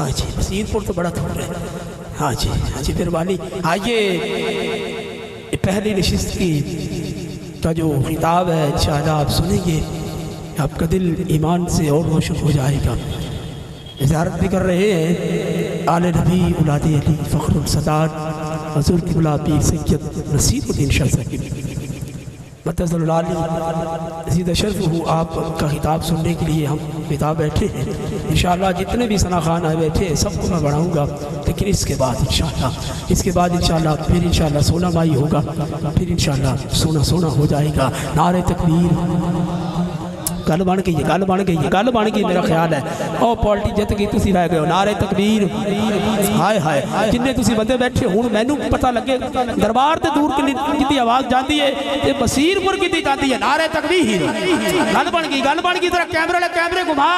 ہاں جی مسیر پور تو بڑا دور ہے. ہاں جی پھر والی آئیے پہلی نشست کی کا جو خطاب ہے انشاءاللہ آپ سنیں گے، آپ کا دل ایمان سے اور روشن ہو جائے گا. زیارت بھی کر رہے ہیں آل نبی اولاد علی فخر السادات حضور قبلہ پیر سید نصیر الدین شاہ صاحب مدد العالی عزیز شرف ہو. آپ کا خطاب سننے کے لیے ہم خطاب بیٹھے ہیں. انشاءاللہ جتنے بھی ثنا خان آئے بیٹھے ہیں سب کو میں بڑھاؤں گا، لیکن اس کے بعد انشاءاللہ پھر انشاءاللہ 16 مائی ہوگا، پھر انشاءاللہ سونا ہو جائے گا. نعرہ تکبیر. گل بن گئی میرا خیال ہے. او پارٹی جت گئی تسی رہ گئے ہو. نعرہ تکبیر. ہائے ہائے جننے تسی بندے بیٹھے ہوں مینوں پتہ لگے دربار تے دور کی آواز جاندی ہے تے بصیر پور کی جاندی ہے. نعرہ تکبیر. گل بن گئی ذرا کیمرے گھما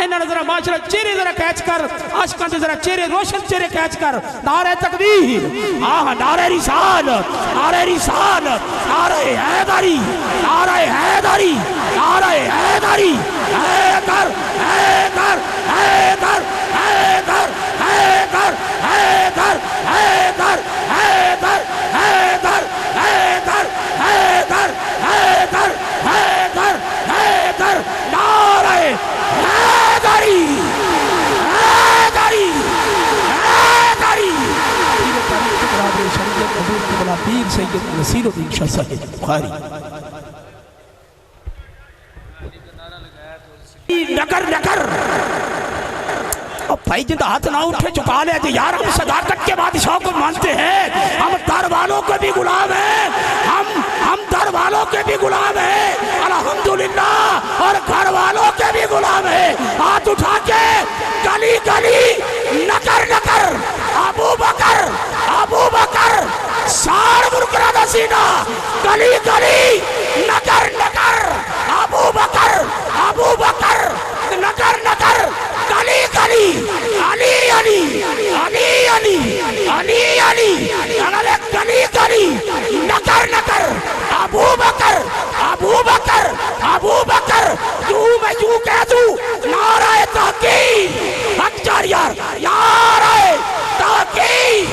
انہاں نے ذرا ماشاءاللہ چہرے ذرا کیچ کر، عاشقاں دے ذرا چہرے روشن چہرے کیچ کر. نعرہ تکبیر. نعرہ رسالت، نعرہ حیدری، نعرہ حیدری، نعرہ حیدری. حیدر حیدر حیدر حیدر حیدر حیدر حیدر حیدر حیدر حیدر حیدر حیدر حیدر حیدر. نعرہ حیدری حیدری حیدری. پیر سید نصیر الدین شاہ صاحب بخاری. نگر بھائی جن ہاتھ نہ اٹھے چکا لے جی یار. ہم صداقت کے بادشاہ کو مانتے ہیں، ہم در والوں کے بھی غلام ہیں، ہم در والوں کے بھی غلام ہیں الحمدللہ، اور گھر والوں کے بھی غلام ہیں. ہاتھ اٹھا کے گلی نگر ابو بکر سار مرکرہ دسینہ گلی نگر ابو بکر نگر گلی علی گلی نگر ابو بکر. میں یوں کہہ دوں نعرہ تحقیق حق جاریہ نعرہ تحقیق.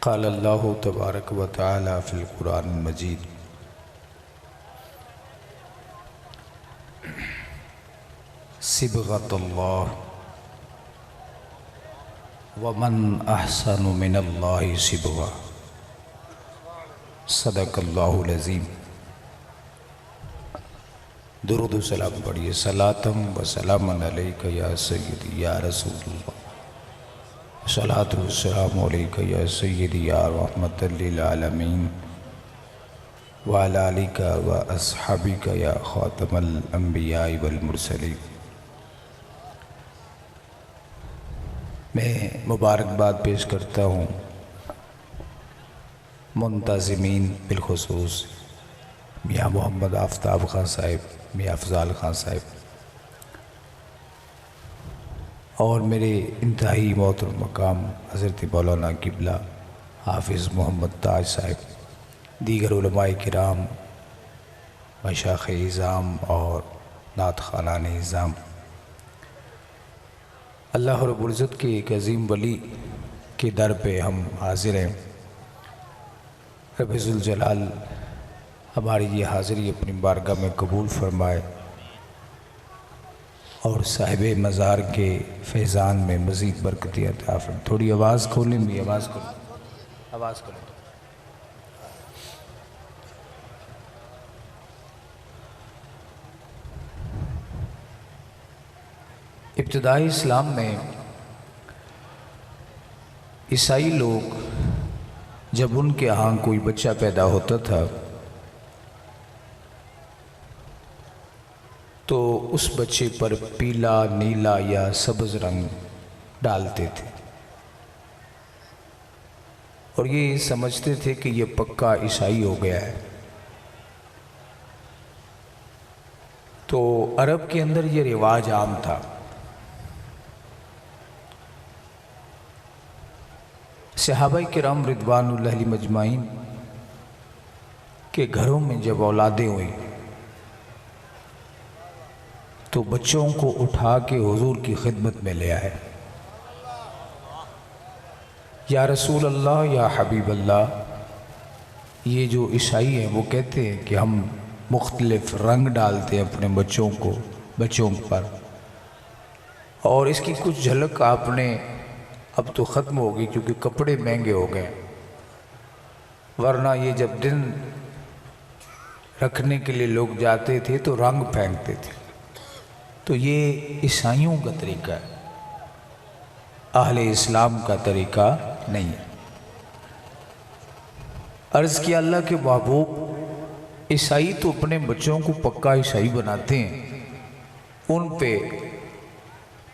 قال اللہ تبارک و تعالی فی القرآن المجید صبغۃ اللہ ومن احسن من اللہ صبغہ. صدق اللہ العظیم. درود و سلام پڑھیے. صلاۃ و سلام علیکہ یا سیدی یا رسول اللہ. صلاۃ و سلام علیکہ یا سیدی یا رحمت للعالمین وعلی آلکہ و اصحابکہ یا خاتم الانبیاء والمرسلین. میں مبارکباد پیش کرتا ہوں منتظمین بالخصوص میاں محمد آفتاب خان صاحب، میاں افضال خان صاحب، اور میرے انتہائی محترم مقام حضرت مولانا قبلہ حافظ محمد تاج صاحب، دیگر علماء کرام، مشائخ اعظام اور نعت خوانان اعظام. اللہ رب العزت کے ایک عظیم ولی کے در پہ ہم حاضر ہیں. رب ذوالجلال ہماری یہ حاضری اپنی بارگاہ میں قبول فرمائے اور صاحب مزار کے فیضان میں مزید برکتی عطا فرمائے. تھوڑی آواز کھولیں بھی، آواز کھولیں. ابتدائی اسلام میں عیسائی لوگ جب ان کے ہاں کوئی بچہ پیدا ہوتا تھا تو اس بچے پر پیلا، نیلا یا سبز رنگ ڈالتے تھے اور یہ سمجھتے تھے کہ یہ پکا عیسائی ہو گیا ہے۔ تو عرب کے اندر یہ رواج عام تھا۔ صحابہ کرام رضوان اللہ علیہم اجمعین کے گھروں میں جب اولادیں ہوئیں تو بچوں کو اٹھا کے حضور کی خدمت میں لے آئے۔ یا رسول اللہ، یا حبیب اللہ، یہ جو عیسائی ہیں وہ کہتے ہیں کہ ہم مختلف رنگ ڈالتے ہیں اپنے بچوں پر، اور اس کی کچھ جھلک آپ نے اب تو ختم ہوگی کیونکہ کپڑے مہنگے ہو گئے، ورنہ یہ جب دن رکھنے کے لیے لوگ جاتے تھے تو رنگ پھینکتے تھے۔ تو یہ عیسائیوں کا طریقہ ہے، اہل اسلام کا طریقہ نہیں ہے۔ عرض کیا اللہ کے محبوب، عیسائی تو اپنے بچوں کو پکا عیسائی بناتے ہیں، ان پہ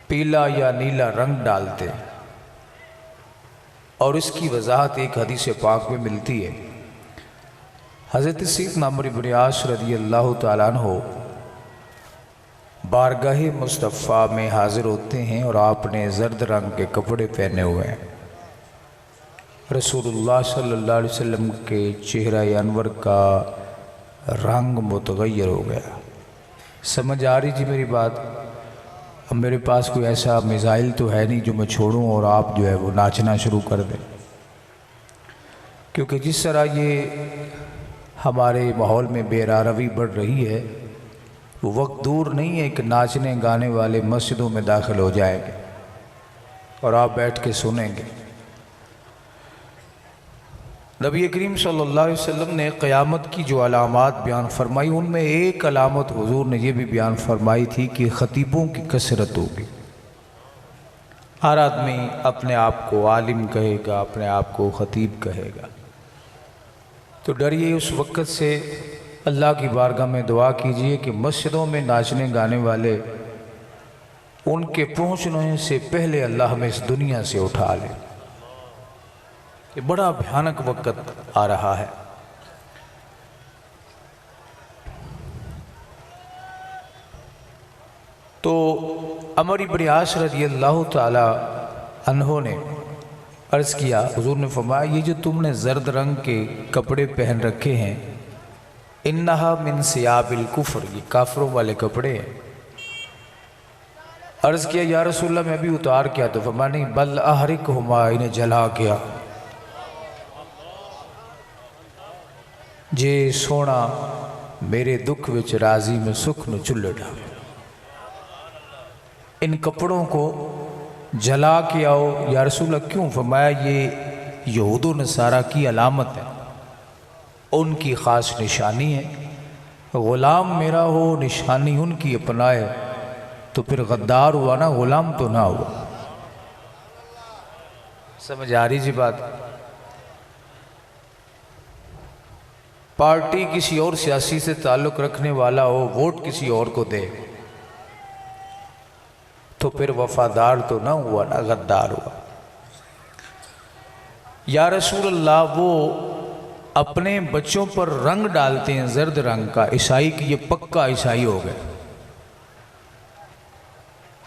پیلا یا نیلا رنگ ڈالتے ہیں، اور اس کی وضاحت ایک حدیث پاک میں ملتی ہے۔ حضرت سیدنا عمرو بن عاص رضی اللہ تعالیٰ عنہ بارگاہ مصطفیٰ میں حاضر ہوتے ہیں اور آپ نے زرد رنگ کے کپڑے پہنے ہوئے ہیں۔ رسول اللہ صلی اللہ علیہ وسلم کے چہرہ انور کا رنگ متغیر ہو گیا۔ سمجھ آ رہی جی میری بات؟ اب میرے پاس کوئی ایسا میزائل تو ہے نہیں جو میں چھوڑوں اور آپ جو ہے وہ ناچنا شروع کر دیں، کیونکہ جس طرح یہ ہمارے ماحول میں بے راروی بڑھ رہی ہے، وہ وقت دور نہیں ہے کہ ناچنے گانے والے مسجدوں میں داخل ہو جائیں گے اور آپ بیٹھ کے سنیں گے۔ نبی کریم صلی اللہ علیہ وسلم نے قیامت کی جو علامات بیان فرمائی، ان میں ایک علامت حضور نے یہ بھی بیان فرمائی تھی کہ خطیبوں کی کثرت ہوگی۔ ہر آدمی اپنے آپ کو عالم کہے گا، اپنے آپ کو خطیب کہے گا، تو ڈریے اس وقت سے، اللہ کی بارگاہ میں دعا کیجئے کہ مسجدوں میں ناچنے گانے والے، ان کے پہنچنے سے پہلے اللہ ہمیں اس دنیا سے اٹھا لے۔ یہ بڑا بھیانک وقت آ رہا ہے۔ تو عمرو بن عاص رضی اللہ تعالی عنہ نے عرض کیا، حضور نے فرمایا یہ جو تم نے زرد رنگ کے کپڑے پہن رکھے ہیں، انہا من ثیاب الکفر، یہ کافروں والے کپڑے ہیں۔ عرض کیا یا رسول اللہ میں بھی اتار کیا؟ تو فرمایا نہیں، بل احرقہما، انہیں جلا کیا۔ جے سونا میرے دکھ وچ راضی میں سکھ نو چلے ڈا، ان کپڑوں کو جلا کے آؤ۔ یا رسول اللہ کیوں؟ فرمایا یہ یہود و نصارہ کی علامت ہے، ان کی خاص نشانی ہے، غلام میرا ہو نشانی ان کی اپنائے تو پھر غدار ہوا نا، غلام تو نہ ہوا۔ سمجھ آ رہی جی بات؟ پارٹی کسی اور سیاسی سے تعلق رکھنے والا ہو، ووٹ کسی اور کو دے تو پھر وفادار تو نہ ہوا نا، غدار ہوا۔ یا رسول اللہ وہ اپنے بچوں پر رنگ ڈالتے ہیں زرد رنگ کا، عیسائی کی یہ پکا عیسائی ہو گئے۔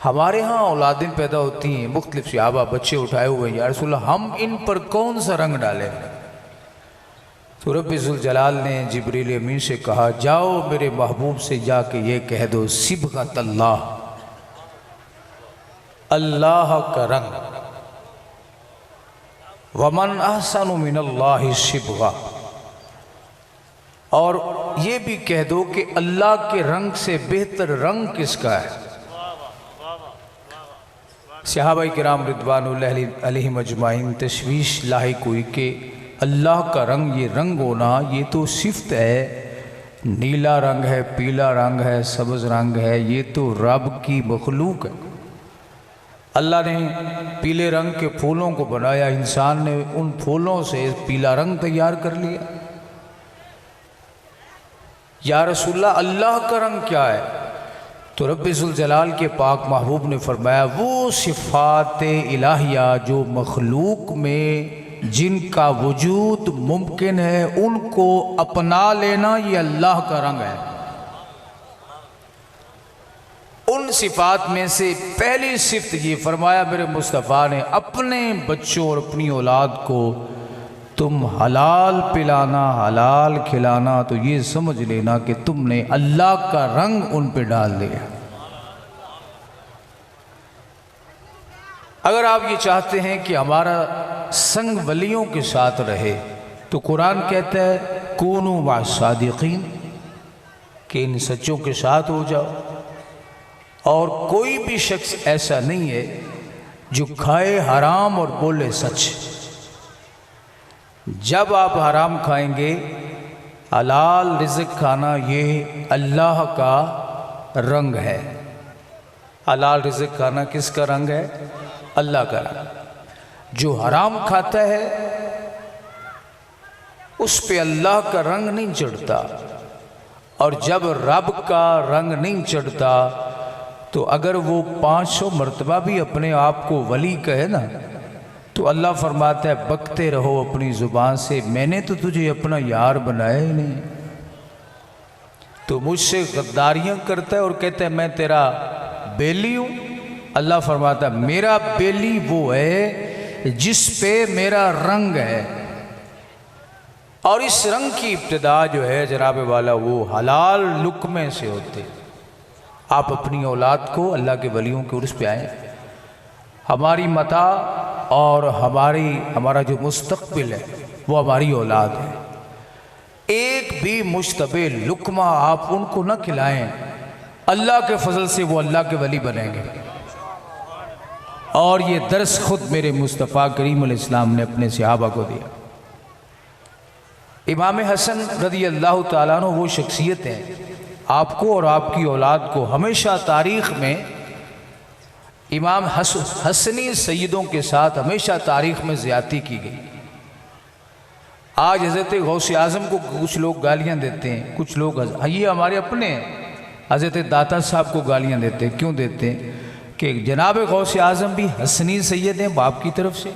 ہمارے ہاں اولادیں پیدا ہوتی ہیں، مختلف صحابہ بچے اٹھائے ہوئے ہیں، یا رسول اللہ ہم ان پر کون سا رنگ ڈالیں؟ تو رب ذوالجلال نے جبریل امین سے کہا، جاؤ میرے محبوب سے جا کے یہ کہہ دو، صبغۃ اللہ، اللہ کا رنگ، ومن احسن من اللہ صبغہ، اور یہ بھی کہہ دو کہ اللہ کے رنگ سے بہتر رنگ کس کا ہے؟ صحابہ کرام رضوان اللہ علیہم اجمعین تشویش لاحق ہوئی کہ اللہ کا رنگ، یہ رنگ ہونا یہ تو صفت ہے، نیلا رنگ ہے، پیلا رنگ ہے، سبز رنگ ہے، یہ تو رب کی مخلوق ہے۔ اللہ نے پیلے رنگ کے پھولوں کو بنایا، انسان نے ان پھولوں سے پیلا رنگ تیار کر لیا۔ یا رسول اللہ اللہ کا رنگ کیا ہے؟ تو رب ذوالجلال کے پاک محبوب نے فرمایا وہ صفات الہیہ جو مخلوق میں جن کا وجود ممکن ہے ان کو اپنا لینا یہ اللہ کا رنگ ہے۔ ان صفات میں سے پہلی صفت یہ فرمایا میرے مصطفیٰ نے، اپنے بچوں اور اپنی اولاد کو تم حلال پلانا حلال کھلانا تو یہ سمجھ لینا کہ تم نے اللہ کا رنگ ان پہ ڈال دیا۔ اگر آپ یہ چاہتے ہیں کہ ہمارا سنگ ولیوں کے ساتھ رہے تو قرآن کہتا ہے کونوا مع الصادقین، کہ ان سچوں کے ساتھ ہو جاؤ۔ اور کوئی بھی شخص ایسا نہیں ہے جو کھائے حرام اور بولے سچ۔ جب آپ حرام کھائیں گے، حلال رزق کھانا یہ اللہ کا رنگ ہے۔ حلال رزق کھانا کس کا رنگ ہے؟ اللہ کا رنگ۔ جو حرام کھاتا ہے اس پہ اللہ کا رنگ نہیں چڑھتا، اور جب رب کا رنگ نہیں چڑھتا تو اگر وہ 500 مرتبہ بھی اپنے آپ کو ولی کہے نا تو اللہ فرماتا ہے بکتے رہو اپنی زبان سے، میں نے تو تجھے اپنا یار بنایا ہی نہیں، تو مجھ سے غداریاں کرتا ہے اور کہتا ہے میں تیرا بیلی ہوں۔ اللہ فرماتا ہے میرا بیلی وہ ہے جس پہ میرا رنگ ہے، اور اس رنگ کی ابتدا جو ہے جناب والا وہ حلال لقمے سے ہوتے۔ آپ اپنی اولاد کو اللہ کے ولیوں کے عرس پہ آئیں۔ ہماری متاع اور ہمارا جو مستقبل ہے وہ ہماری اولاد ہے۔ ایک بھی مشتبہ لقمہ آپ ان کو نہ کھلائیں، اللہ کے فضل سے وہ اللہ کے ولی بنیں گے۔ اور یہ درس خود میرے مصطفیٰ کریم علیہ السلام نے اپنے صحابہ کو دیا۔ امام حسن رضی اللہ تعالیٰ عنہ وہ شخصیت ہیں، آپ کو اور آپ کی اولاد کو ہمیشہ تاریخ میں امام حسنی سیدوں کے ساتھ ہمیشہ تاریخ میں زیادتی کی گئی۔ آج حضرت غوث اعظم کو کچھ لوگ گالیاں دیتے ہیں، کچھ لوگ یہ ہمارے اپنے ہیں، حضرت داتا صاحب کو گالیاں دیتے ہیں۔ کیوں دیتے ہیں؟ کہ جناب غوث اعظم بھی حسنی سید ہیں باپ کی طرف سے،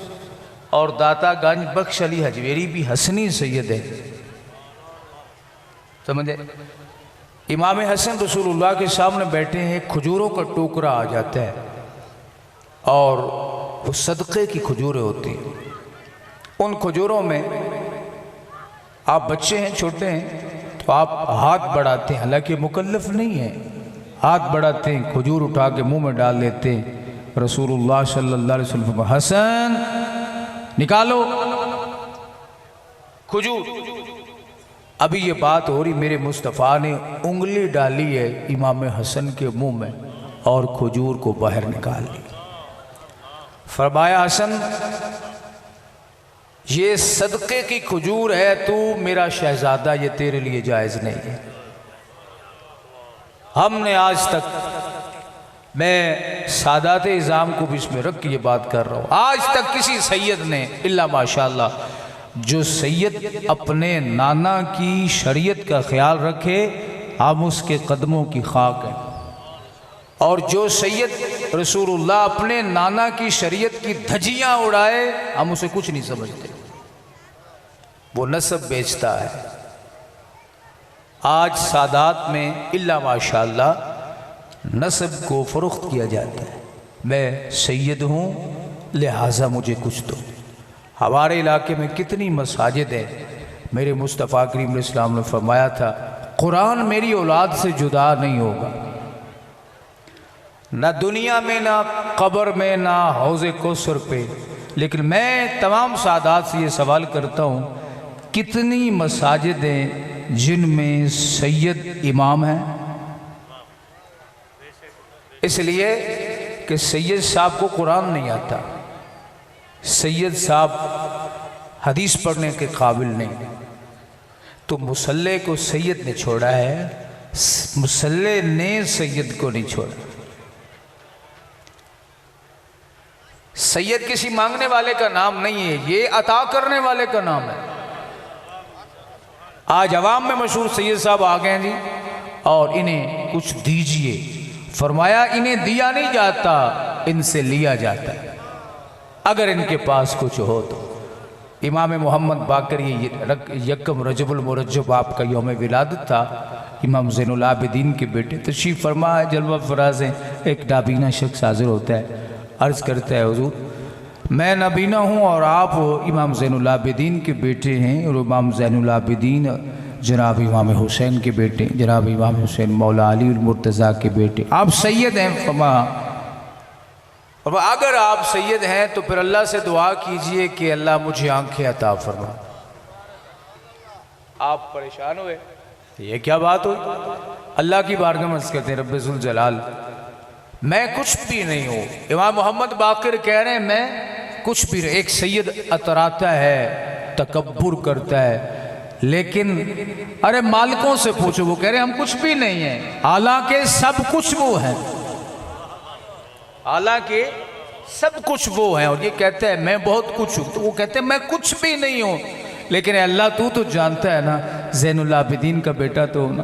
اور داتا گنج بخش علی حجویری بھی حسنی سید ہے۔ سمجھے؟ امام حسن رسول اللہ کے سامنے بیٹھے ہیں، ایک کھجوروں کا ٹوکرا آ جاتا ہے اور وہ صدقے کی کھجوریں ہوتی ہیں۔ ان کھجوروں میں آپ بچے ہیں، چھوٹے ہیں، تو آپ ہاتھ بڑھاتے ہیں، حالانکہ مکلف نہیں ہیں، ہاتھ بڑھاتے ہیں، کھجور اٹھا کے منہ میں ڈال دیتے ہیں۔ رسول اللہ صلی اللہ علیہ وسلم حسن نکالو کھجور۔ ابھی یہ بات ہو رہی، میرے مصطفیٰ نے انگلی ڈالی ہے امام حسن کے منہ میں اور کھجور کو باہر نکال لی۔ فرمایا حسن یہ صدقے کی کھجور ہے، تو میرا شہزادہ، یہ تیرے لیے جائز نہیں ہے۔ ہم نے آج تک، میں سادات اعظام کو بھی اس میں رکھ کے یہ بات کر رہا ہوں، آج تک کسی سید نے الا ماشاءاللہ جو سید اپنے نانا کی شریعت کا خیال رکھے، ہم اس کے قدموں کی خاک ہیں، اور جو سید رسول اللہ اپنے نانا کی شریعت کی دھجیاں اڑائے، ہم اسے کچھ نہیں سمجھتے، وہ نسب بیچتا ہے۔ آج سادات میں الا ماشاءاللہ نسب کو فروخت کیا جاتا ہے، میں سید ہوں لہٰذا مجھے کچھ دو۔ ہمارے علاقے میں کتنی مساجد ہیں، میرے مصطفیٰ کریم علیہ السلام نے فرمایا تھا قرآن میری اولاد سے جدا نہیں ہوگا، نہ دنیا میں، نہ قبر میں، نہ حوض کوثر پہ۔ لیکن میں تمام سادات سے یہ سوال کرتا ہوں، کتنی مساجد ہیں جن میں سید امام ہیں؟ اس لیے کہ سید صاحب کو قرآن نہیں آتا، سید صاحب حدیث پڑھنے کے قابل نہیں، تو مصلی کو سید نے چھوڑا ہے، مصلی نے سید کو نہیں چھوڑا۔ سید کسی مانگنے والے کا نام نہیں ہے، یہ عطا کرنے والے کا نام ہے۔ آج عوام میں مشہور سید صاحب آ گئے جی، اور انہیں کچھ دیجئے، فرمایا انہیں دیا نہیں جاتا، ان سے لیا جاتا ہے اگر ان کے پاس کچھ ہو تو۔ امام محمد باقر یکم رجب المرجب آپ کا یوم ولادت تھا، امام زین العابدین کے بیٹے تشریف فرما ہے، جلوہ فراز ہیں۔ ایک نابینا شخص حاضر ہوتا ہے، عرض کرتا ہے حضور میں نابینا ہوں اور آپ امام زین العابدین کے بیٹے ہیں، اور امام زین العابدین جناب امام حسین کے بیٹے، جناب امام حسین مولا علی المرتضیٰ کے بیٹے، آپ سید ہیں۔ اور اگر آپ سید ہیں تو پھر اللہ سے دعا کیجئے کہ اللہ مجھے آنکھیں عطا فرما۔ آپ پریشان ہوئے، یہ کیا بات ہوئی؟ اللہ کی بارگاہ میں عرض کرتے ہیں رب ذوالجلال میں کچھ بھی نہیں ہوں۔ امام محمد باقر کہہ رہے ہیں میں کچھ بھی نہیں۔ ایک سید اتراتا ہے، تکبر کرتا ہے، لیکن ارے مالکوں سے پوچھو، وہ کہہ رہے ہیں ہم کچھ بھی نہیں ہیں، حالانکہ سب کچھ وہ ہیں، حالانکہ سب کچھ وہ ہیں۔ اور یہ کہتا ہے میں بہت کچھ ہوں، تو وہ کہتے ہیں میں کچھ بھی نہیں ہوں، لیکن اے اللہ تو جانتا ہے نا زین العابدین کا بیٹا تو نا،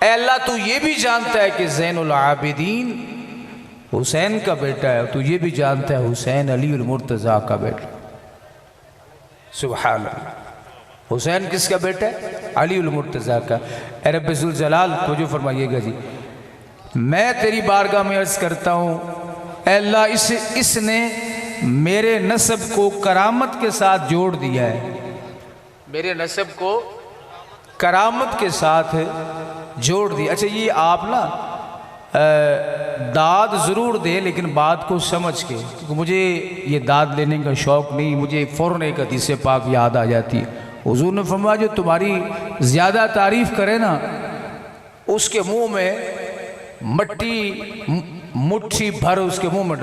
اے اللہ تو یہ بھی جانتا ہے کہ زین العابدین حسین کا بیٹا ہے، تو یہ بھی جانتا ہے حسین علی المرتضیٰ کا بیٹا۔ سبحان اللہ، حسین کس کا بیٹا ہے؟ علی المرتضیٰ کا۔ اے رب ذوالجلال توجہ فرمائیے گا جی، میں تیری بارگاہ میں عرض کرتا ہوں اے اللہ اس نے میرے نسب کو کرامت کے ساتھ جوڑ دیا ہے، میرے نسب کو کرامت کے ساتھ جوڑ دیا۔ اچھا یہ آپ نا داد ضرور دے لیکن بات کو سمجھ کے، کیونکہ مجھے یہ داد لینے کا شوق نہیں، مجھے فوراً ایک حدیث پاک یاد آ جاتی ہے۔ حضور نے فرمایا جو تمہاری زیادہ تعریف کرے نا اس کے منہ میں مٹی بھر اس کے منہ میں